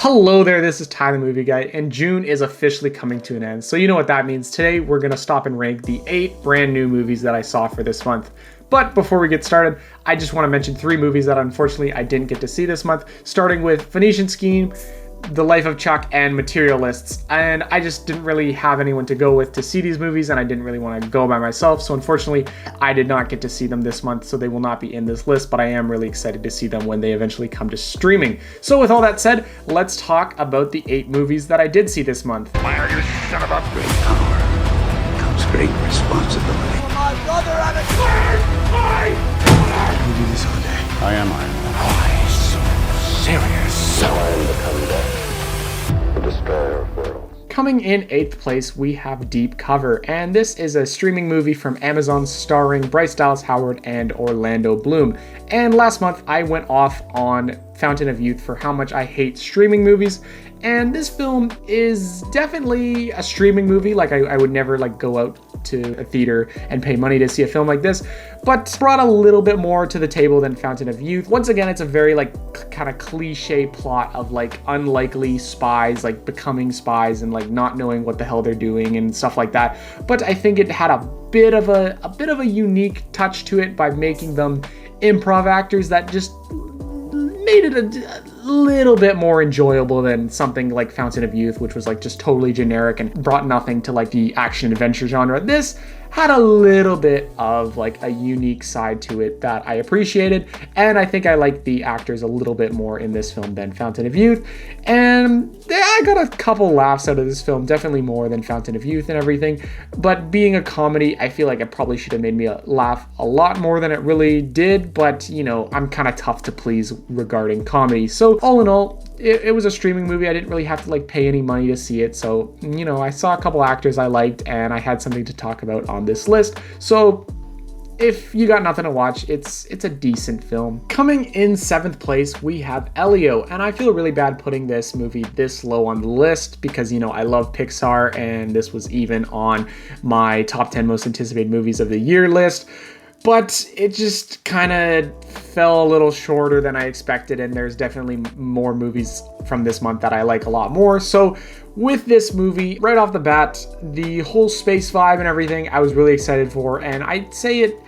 Hello there, this is Ty the Movie Guy, and June is officially coming to an end. So you know what that means. Today we're going to stop and rank the 8 brand new movies that I saw for this month. But before we get started, I just want to mention 3 movies that unfortunately I didn't get to see this month, starting with Phoenician Scheme, The Life of Chuck, and Materialists. And I just didn't really have anyone to go with to see these movies, and I didn't really want to go by myself. So unfortunately, I did not get to see them this month, so they will not be in this list, but I am really excited to see them when they eventually come to streaming. So with all that said, let's talk about the 8 movies that I did see this month. Fire, you son of a great power comes great responsibility. My brother and a You do this all day. I am Iron Man. Why so serious? I am the comeback, the destroyer of worlds. Coming in 8th place, we have Deep Cover, and this is a streaming movie from Amazon starring Bryce Dallas Howard and Orlando Bloom. And last month, I went off on Fountain of Youth for how much I hate streaming movies, and this film is definitely a streaming movie. Like I would never go out to a theater and pay money to see a film like this, but brought a little bit more to the table than Fountain of Youth. Once again, it's a very kind of cliche plot of unlikely spies becoming spies and not knowing what the hell they're doing and stuff like that. But I think it had a bit of a unique touch to it by making them improv actors that just made it a little bit more enjoyable than something like Fountain of Youth, which was just totally generic and brought nothing to the action adventure genre. This had a little bit of a unique side to it that I appreciated, and I think I liked the actors a little bit more in this film than Fountain of Youth. And yeah, I got a couple laughs out of this film, definitely more than Fountain of Youth and everything, but being a comedy, I feel like it probably should have made me laugh a lot more than it really did. But I'm kind of tough to please regarding comedy. So all in all, it was a streaming movie. I didn't really have to pay any money to see it. So, I saw a couple actors I liked, and I had something to talk about on this list. So if you got nothing to watch, it's a decent film. Coming in 7th place, we have Elio, and I feel really bad putting this movie this low on the list because, I love Pixar, and this was even on my top 10 most anticipated movies of the year list. But it just kind of fell a little shorter than I expected, and there's definitely more movies from this month that I like a lot more. So with this movie, right off the bat, the whole space vibe and everything, I was really excited for, and I'd say it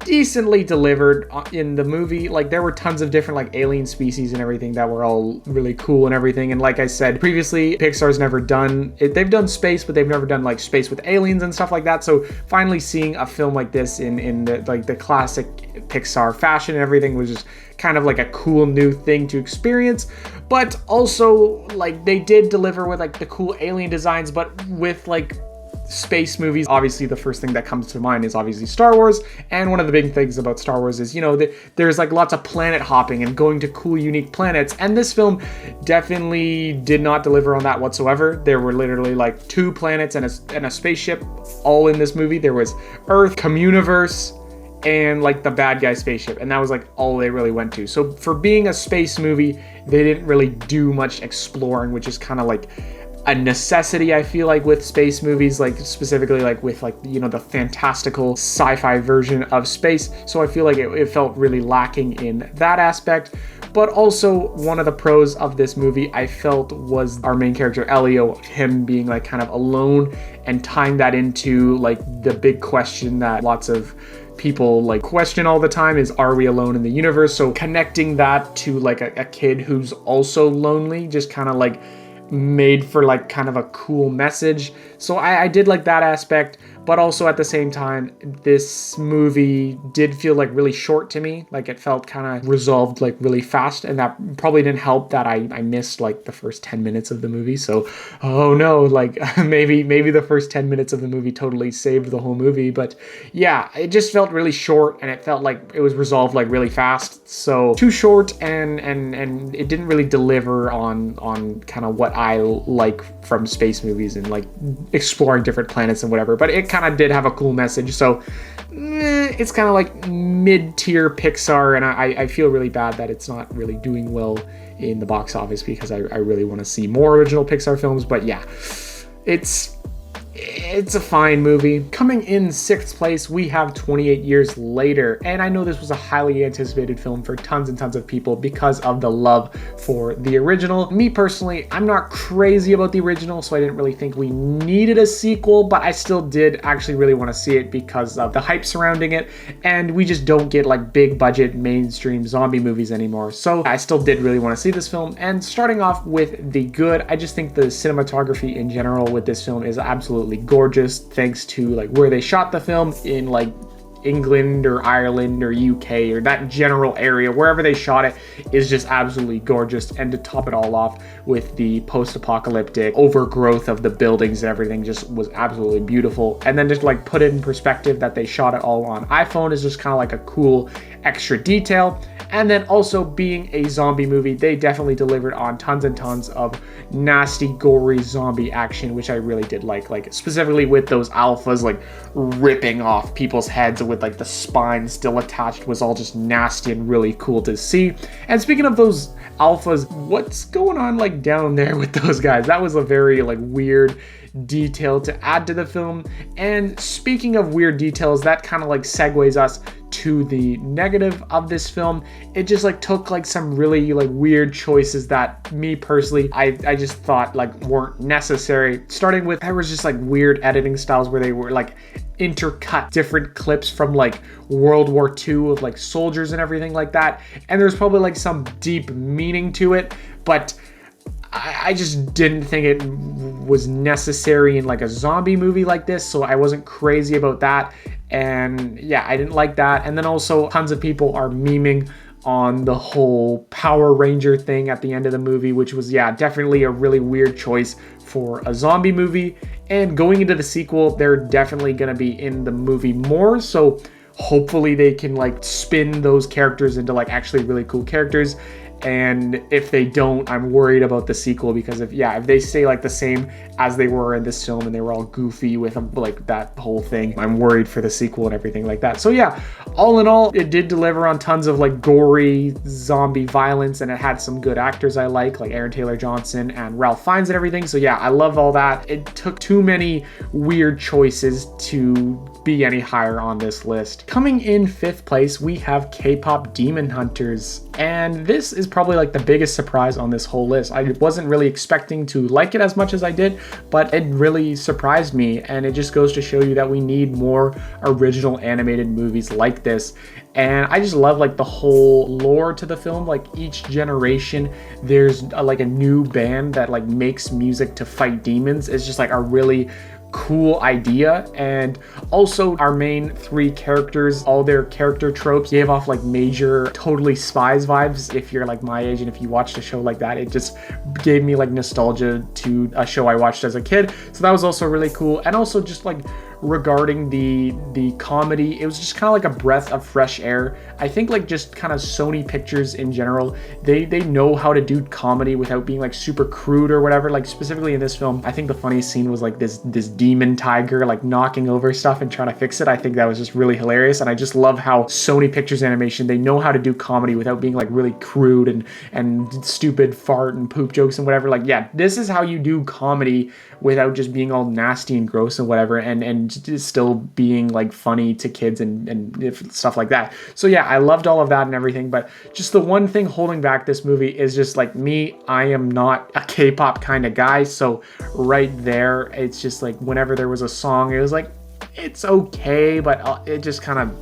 decently delivered in the movie. There were tons of different alien species and everything that were all really cool and everything. And like I said previously, Pixar's never done it. They've done space, but they've never done space with aliens and stuff like that. So finally seeing a film like this in the classic Pixar fashion and everything was just kind of a cool new thing to experience. But also they did deliver with the cool alien designs, but with space movies. Obviously the first thing that comes to mind is obviously Star Wars, and one of the big things about Star Wars is there's lots of planet hopping and going to cool unique planets, and this film definitely did not deliver on that whatsoever. There were literally 2 planets and a spaceship all in this movie. There was Earth, Communiverse, and the bad guy spaceship, and that was all they really went to. So for being a space movie, they didn't really do much exploring, which is kind of a necessity, I feel with space movies, specifically with the fantastical sci-fi version of space. So I feel it felt really lacking in that aspect. But also one of the pros of this movie I felt was our main character Elio, him being kind of alone, and tying that into the big question that lots of people question all the time is, are we alone in the universe? So connecting that to a kid who's also lonely just kind of made for kind of a cool message. So I did like that aspect, but also at the same time, this movie did feel really short to me. It felt kind of resolved really fast, and that probably didn't help that I missed the first 10 minutes of the movie. So oh no, maybe the first 10 minutes of the movie totally saved the whole movie. But yeah, it just felt really short, and it felt it was resolved really fast. So too short, and it didn't really deliver on kind of what I like from space movies and exploring different planets and whatever. But it kind of did have a cool message. So it's kind of mid-tier Pixar, and I feel really bad that it's not really doing well in the box office because I really want to see more original Pixar films. But yeah, it's it's a fine movie. Coming in 6th place, we have 28 Years Later. And I know this was a highly anticipated film for tons and tons of people because of the love for the original. Me personally, I'm not crazy about the original, so I didn't really think we needed a sequel, but I still did actually really want to see it because of the hype surrounding it. And we just don't get like big budget mainstream zombie movies anymore. So I still did really want to see this film. And starting off with the good, I just think the cinematography in general with this film is absolutely gorgeous, thanks to like where they shot the film in like England or Ireland or UK or that general area. Wherever they shot it is just absolutely gorgeous. And to top it all off with the post-apocalyptic overgrowth of the buildings and everything just was absolutely beautiful. And then just like put it in perspective that they shot it all on iPhone is just kind of like a cool extra detail. And then also being a zombie movie, they definitely delivered on tons and tons of nasty, gory zombie action, which I really did like specifically with those alphas like ripping off people's heads with like the spine still attached was all just nasty and really cool to see. And speaking of those alphas, what's going on like down there with those guys? That was a very like weird detail to add to the film. And speaking of weird details, that kind of like segues us to the negative of this film. It just like took like some really like weird choices that me personally I just thought like weren't necessary. Starting with, there was just like weird editing styles where they were like intercut different clips from like World War II of like soldiers and everything like that, and there's probably like some deep meaning to it, but I just didn't think it was necessary in like a zombie movie like this, so I wasn't crazy about that. And yeah, I didn't like that. And then also tons of people are memeing on the whole Power Ranger thing at the end of the movie, which was, yeah, definitely a really weird choice for a zombie movie. And going into the sequel, they're definitely going to be in the movie more, so hopefully they can like spin those characters into like actually really cool characters. And if they don't, I'm worried about the sequel, because if they stay like the same as they were in this film and they were all goofy with like that whole thing, I'm worried for the sequel and everything like that. So yeah, all in all, it did deliver on tons of like gory zombie violence, and it had some good actors I like Aaron Taylor Johnson and Ralph Fiennes and everything. So yeah, I love all that. It took too many weird choices to be any higher on this list. Coming in 5th place, we have K-pop Demon Hunters. And this is probably like the biggest surprise on this whole list. I wasn't really expecting to like it as much as I did, but it really surprised me. And it just goes to show you that we need more original animated movies like this. And I just love like the whole lore to the film. Like each generation, there's like a new band that like makes music to fight demons. It's just like a really cool idea. And also our main 3 characters, all their character tropes gave off like major Totally Spies vibes. If you're like my age and if you watched a show like that, it just gave me like nostalgia to a show I watched as a kid. So that was also really cool. And also just like regarding the comedy, it was just kind of like a breath of fresh air. I think like just kind of Sony Pictures in general, they know how to do comedy without being like super crude or whatever. Like specifically in this film, I think the funniest scene was like this demon tiger like knocking over stuff and trying to fix it. I think that was just really hilarious. And I just love how Sony Pictures Animation, they know how to do comedy without being like really crude and stupid fart and poop jokes and whatever. Like, yeah, this is how you do comedy without just being all nasty and gross and whatever, and still being like funny to kids and stuff like that. So yeah, I loved all of that and everything, but just the one thing holding back this movie is just like me, I am not a K-pop kind of guy. So right there, it's just like whenever there was a song, it was like, it's okay, but it just kind of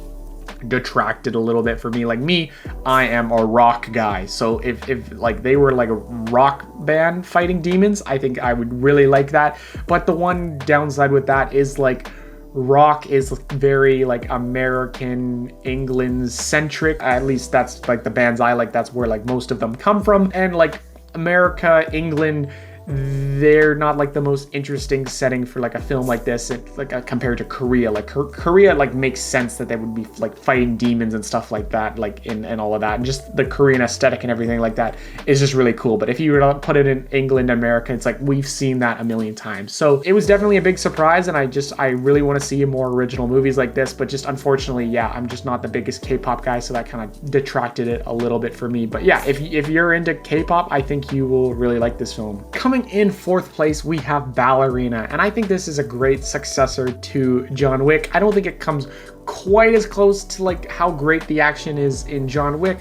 detracted a little bit for me. Like me, I am a rock guy, so if like they were like a rock band fighting demons, I think I would really like that. But the one downside with that is like rock is very like American, England centric. At least that's like the bands I like, that's where like most of them come from. And like America, England, they're not like the most interesting setting for like a film like this. It's like compared to Korea. Like Korea like makes sense that they would be like fighting demons and stuff like that, like and all of that, and just the Korean aesthetic and everything like that is just really cool. But if you were to put it in England, America, it's like we've seen that a million times. So it was definitely a big surprise, and I really want to see more original movies like this. But just unfortunately, yeah, I'm just not the biggest K-pop guy, so that kind of detracted it a little bit for me. But yeah, if you're into K-pop, I think you will really like this film. Coming Coming in fourth place, we have Ballerina, and I think this is a great successor to John Wick. I don't think it comes quite as close to like how great the action is in John Wick,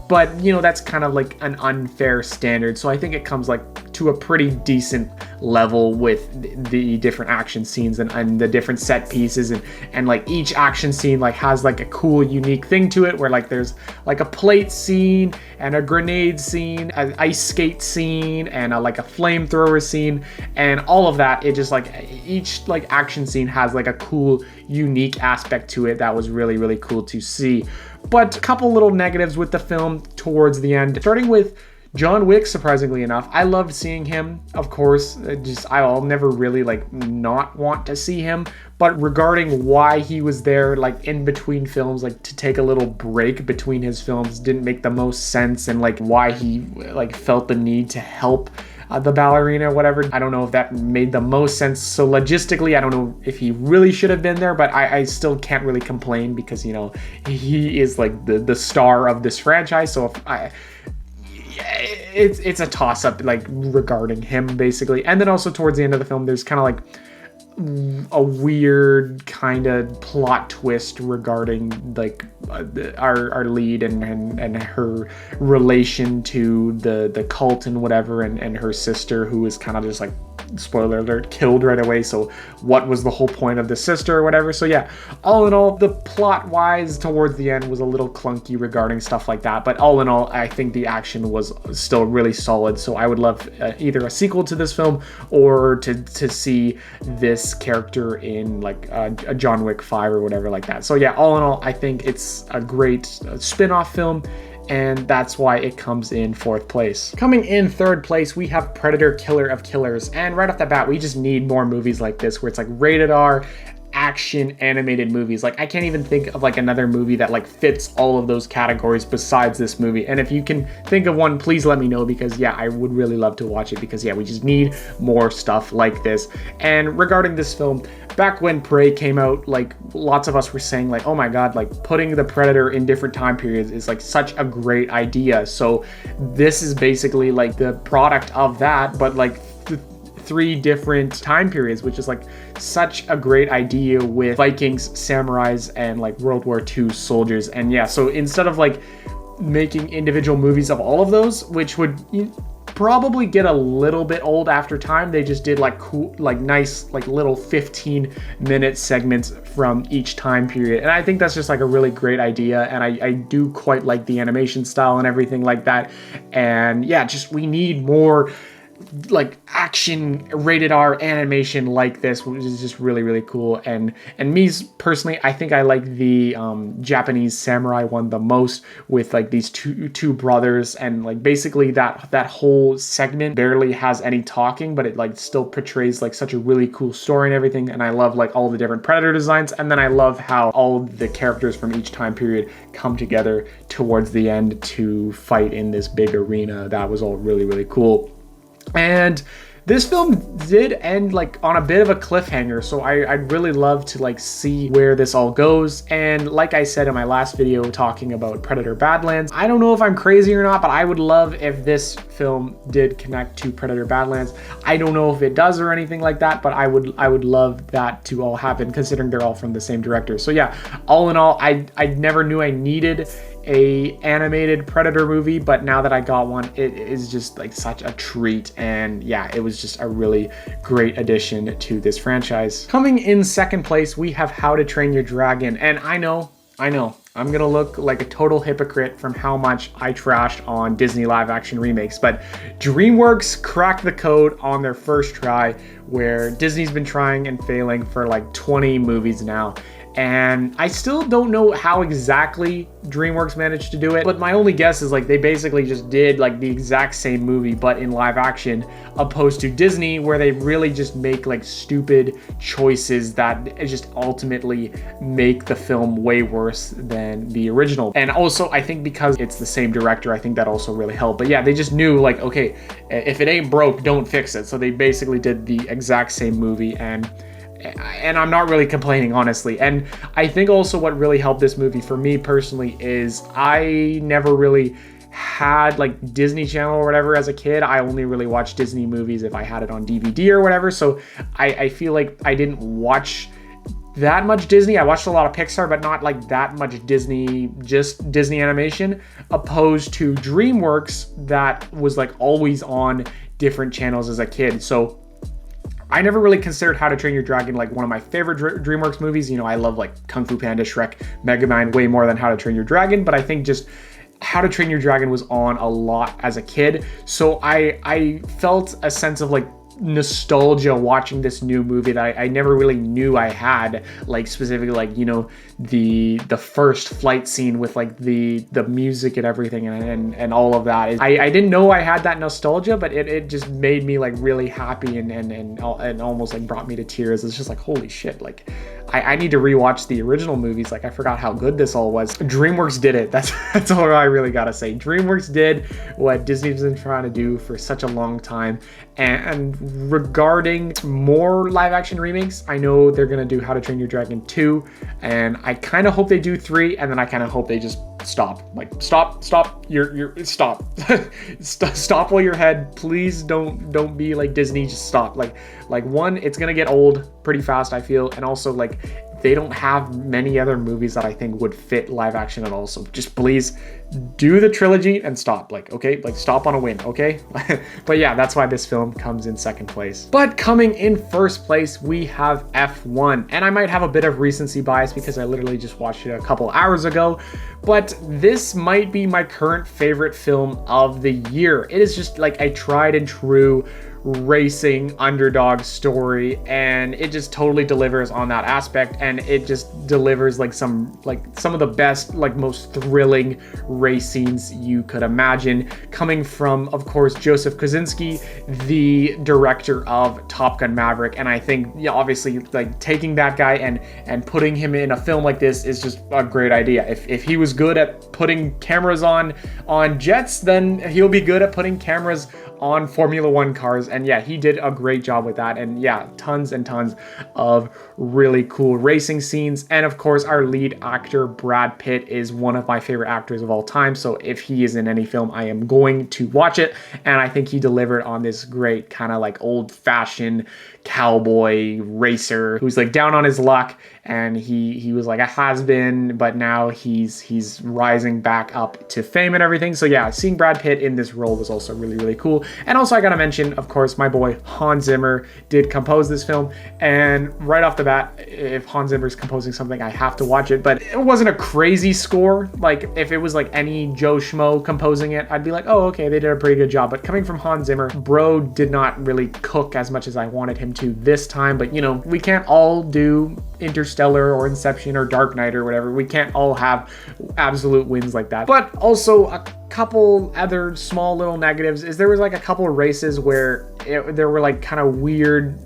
but you know, that's kind of like an unfair standard. So I think it comes like to a pretty decent level with the different action scenes and the different set pieces, and like each action scene like has like a cool unique thing to it, where like there's like a plate scene and a grenade scene, an ice skate scene, and like a flamethrower scene, and all of that. It just like each like action scene has like a cool unique aspect to it that was really, really cool to see. But a couple little negatives with the film towards the end, starting with John Wick. Surprisingly enough, I loved seeing him. Of course, I'll never really like not want to see him. But regarding why he was there like in between films, like to take a little break between his films, didn't make the most sense, and like why he like felt the need to help the ballerina or whatever. I don't know if that made the most sense. So logistically, I don't know if he really should have been there, but I still can't really complain because, you know, he is like the star of this franchise. So it's a toss-up like regarding him basically. And then also towards the end of the film, there's kind of like a weird kind of plot twist regarding like our lead and her relation to the cult and whatever, and her sister, who is kind of just like, spoiler alert, killed right away. So what was the whole point of the sister or whatever? So yeah, all in all, the plot wise towards the end was a little clunky regarding stuff like that, but all in all, I think the action was still really solid. So I would love either a sequel to this film or to see this character in like a John Wick 5 or whatever like that. So yeah, all in all, I think it's a great spin-off film, and that's why it comes in fourth place. Coming in third place, we have Predator: Killer of Killers. And right off the bat, we just need more movies like this, where it's like rated R, action animated movies. Like I can't even think of like another movie that like fits all of those categories besides this movie. And if you can think of one, please let me know, because yeah, I would really love to watch it, because yeah, we just need more stuff like this. And regarding this film, back when Prey came out, like lots of us were saying like, oh my god, like putting the Predator in different time periods is like such a great idea. So this is basically like the product of that, but like 3 different time periods, which is like such a great idea with Vikings, samurais, and like World War II soldiers. And yeah, so instead of like making individual movies of all of those, which would probably get a little bit old after time, they just did like cool, like nice, like little 15-minute segments from each time period. And I think that's just like a really great idea, and I do quite like the animation style and everything like that. And yeah, just we need more like action rated R animation like this, which is just really, really cool. And me personally, I think I like the Japanese samurai one the most, with like these two brothers, and like basically that whole segment barely has any talking, but it like still portrays like such a really cool story and everything. And I love like all the different Predator designs, and then I love how all the characters from each time period come together towards the end to fight in this big arena. That was all really, really cool. And this film did end like on a bit of a cliffhanger, so I'd really love to like see where this all goes. And like I said in my last video talking about Predator Badlands, I don't know if I'm crazy or not, but I would love if this film did connect to Predator Badlands. I don't know if it does or anything like that, but I would love that to all happen, considering they're all from the same director. So yeah, all in all, I never knew I needed a animated Predator movie, but now that I got one, it is just like such a treat. And yeah, it was just a really great addition to this franchise. Coming in second place, we have How to Train Your Dragon. And I know, I'm gonna look like a total hypocrite from how much I trashed on Disney live action remakes, but DreamWorks cracked the code on their first try, where Disney's been trying and failing for like 20 movies now. And I still don't know how exactly DreamWorks managed to do it, but my only guess is like they basically just did like the exact same movie but in live action, opposed to Disney, where they really just make like stupid choices that just ultimately make the film way worse than the original. And also I think because it's the same director, I think that also really helped. But yeah, they just knew like, okay, if it ain't broke, don't fix it. So they basically did the exact same movie, and I'm not really complaining, honestly. And I think also what really helped this movie for me personally is I never really had like Disney Channel or whatever as a kid. I only really watched Disney movies if I had it on DVD or whatever. So I feel like I didn't watch that much Disney. I watched a lot of Pixar, but not like that much Disney, just Disney animation, opposed to DreamWorks that was like always on different channels as a kid. So I never really considered How to Train Your Dragon like one of my favorite DreamWorks movies. You know, I love like Kung Fu Panda, Shrek, Megamind way more than How to Train Your Dragon, but I think just How to Train Your Dragon was on a lot as a kid. So I felt a sense of like nostalgia watching this new movie that I never really knew I had, like specifically like, you know, the first flight scene with like the music and everything and all of that. I didn't know I had that nostalgia, but it just made me like really happy and almost like brought me to tears. It's just like, holy shit, like I need to rewatch the original movies. Like I forgot how good this all was. DreamWorks did it. That's all I really gotta say. DreamWorks did what Disney's been trying to do for such a long time. And regarding more live action remakes, I know they're gonna do How to Train Your Dragon 2, and I kind of hope they do 3, and then I kind of hope they just stop. Like stop, stop while you're ahead. Please don't be like Disney. Just stop. Like one, it's gonna get old pretty fast, I feel, and also like they don't have many other movies that I think would fit live action at all. So just please do the trilogy and stop. Like, okay, like stop on a win, okay? But yeah, that's why this film comes in second place. But coming in first place, we have F1. And I might have a bit of recency bias because I literally just watched it a couple hours ago, but this might be my current favorite film of the year. It is just like a tried and true racing underdog story, and it just totally delivers on that aspect, and it just delivers like some of the best, like most thrilling race scenes you could imagine, coming from, of course, Joseph Kosinski, the director of Top Gun Maverick. And I think, yeah, obviously like taking that guy and putting him in a film like this is just a great idea. If he was good at putting cameras on jets, then he'll be good at putting cameras on Formula One cars. And yeah, he did a great job with that. And yeah, tons and tons of really cool racing scenes. And of course, our lead actor, Brad Pitt, is one of my favorite actors of all time. So if he is in any film, I am going to watch it. And I think he delivered on this great kind of like old-fashioned cowboy racer who's like down on his luck, and he was like a has-been, but now he's rising back up to fame and everything. So yeah, seeing Brad Pitt in this role was also really, really cool. And also I gotta mention, of course, my boy Hans Zimmer did compose this film, and right off the bat, if Hans Zimmer's composing something, I have to watch it. But it wasn't a crazy score. Like if it was like any Joe Schmo composing it, I'd be like, oh, okay, they did a pretty good job. But coming from Hans Zimmer, bro did not really cook as much as I wanted him to this time. But you know, we can't all do Interstellar or Inception or Dark Knight or whatever. We can't all have absolute wins like that. But also a couple other small little negatives is there was like a couple of races where there were like kind of weird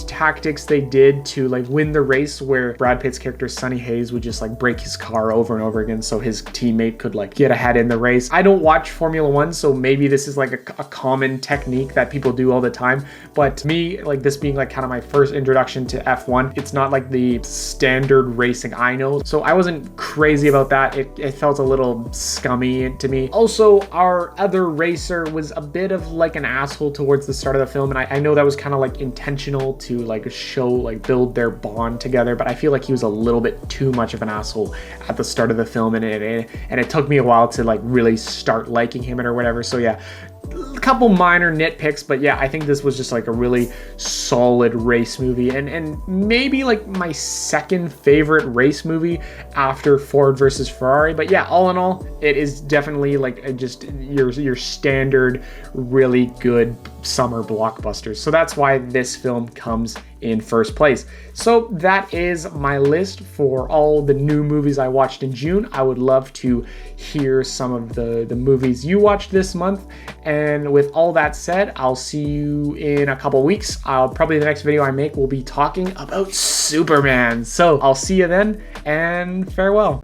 tactics they did to like win the race, where Brad Pitt's character Sonny Hayes would just like break his car over and over again so his teammate could like get ahead in the race. I don't watch Formula One, so maybe this is like a common technique that people do all the time, but to me, like this being like kind of my first introduction to F1, it's not like the standard racing I know, so I wasn't crazy about that. It felt a little scummy to me. Also, our other racer was a bit of like an asshole towards the start of the film, and I know that was kind of like intentional to like show, like build their bond together, but I feel like he was a little bit too much of an asshole at the start of the film, and it took me a while to like really start liking him or whatever. So yeah, a couple minor nitpicks, but yeah, I think this was just like a really solid race movie, and maybe like my second favorite race movie after Ford versus Ferrari. But yeah, all in all, it is definitely like just your standard really good summer blockbusters. So that's why this film comes in first place. So that is my list for all the new movies I watched in June. I would love to hear some of the movies you watched this month. And with all that said, I'll see you in a couple weeks. Probably the next video I make will be talking about Superman. So I'll see you then, and farewell.